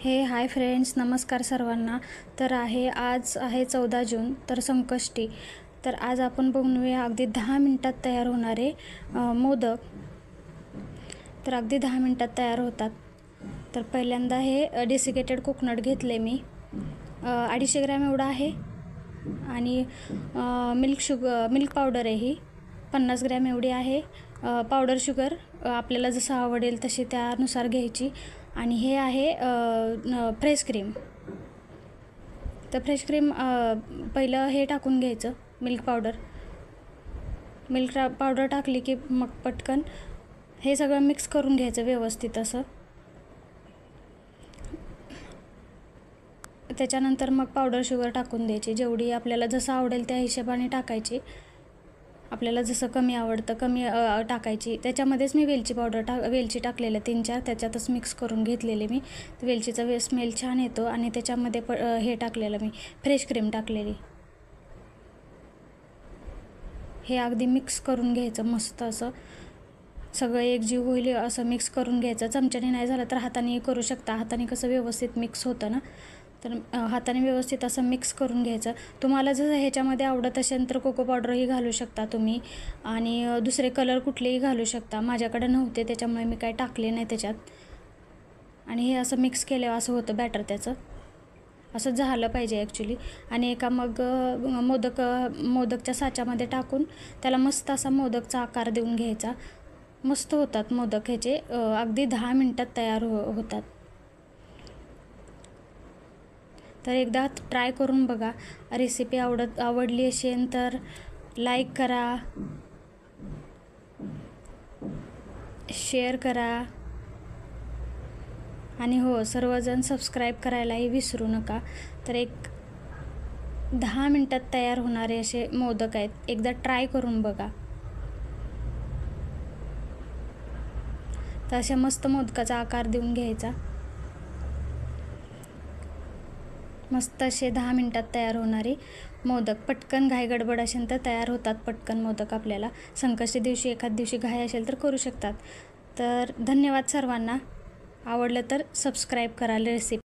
Hi friends, नमस्कार सर्वांना. तर आज आहे 14 जून, तर संकष्टी. तर आज आपण बनवूया अगदी 10 मिनटात तयार होणारे मोदक. तर अगदी 10 मिनटात तयार होतात. तर पहिल्यांदा हे डेसिकेटेड कोकोनट घेतले मी, 250 ग्रॅम एवढा आहे. आणि मिल्क पावडर आहे ही 50 ग्रॅम एवढी आहे. पावडर शुगर आपल्याला जसं आवडेल तशी त्यानुसार घ्यायची. आणि हे आहे फ्रेश क्रीम. तर फ्रेश क्रीम पहिलं हे टाकून घ्यायचं, मिल्क पावडर टाकली की मग पटकन हे सगळं मिक्स करून घ्यायचं व्यवस्थित असं. त्याच्यानंतर मग पावडर शुगर टाकून द्यायची, जेवढी आपल्याला जसं आवडेल त्या हिशोबाने टाकायची. आपल्याला जसं कमी आवडतं कमी टाकायची. त्याच्यामध्येच मी वेलची टाकलेलं 3-4 त्याच्यातच मिक्स करून घेतलेले मी. वेलचीचा स्मेल छान येतो. आणि त्याच्यामध्ये हे टाकलेलं मी, फ्रेश क्रीम टाकलेली. हे अगदी मिक्स करून घ्यायचं मस्त असं, सगळं एकजीव होईल असं मिक्स करून घ्यायचं. चमच्याने नाही झालं तर हाताने करू शकता. हाताने कसं व्यवस्थित मिक्स होतं ना, तर हाताने व्यवस्थित असं मिक्स करून घ्यायचं. तुम्हाला जसं ह्याच्यामध्ये आवडत असेल तर कोको पावडरही घालू शकता तुम्ही, आणि दुसरे कलर कुठलेही घालू शकता. माझ्याकडे नव्हते त्याच्यामुळे मी काही टाकले नाही त्याच्यात. आणि हे असं मिक्स केल्यावर असं होतं बॅटर त्याचं, असं झालं पाहिजे ॲक्च्युली. आणि एका मग मोदकच्या साच्यामध्ये टाकून त्याला मस्त असा मोदकचा आकार देऊन घ्यायचा. मस्त होतात मोदक ह्याचे, अगदी 10 मिनटात तयार होतात. तर एकदा ट्राय करून बघा. रेसिपी आवडली असेल तर लाईक करा, शेअर करा, आणि सर्वजण सबस्क्राईब करायलाही विसरू नका. तर 10 मिनटात तयार होणारे असे मोदक आहेत. एकदा ट्राय करून बघा. तर अशा मस्त मोदकाचा आकार देऊन घ्यायचा. मस्त असे 10 मिनटात तयार होणारे मोदक. पटकन घाई गडबड असेल तर तयार होतात पटकन मोदक. आपल्याला संकष्टी दिवशी एखाद दिवशी घाई असेल तर करू शकतात. तर धन्यवाद सर्वांना. आवडलं तर सबस्क्राईब करा रेसिपी.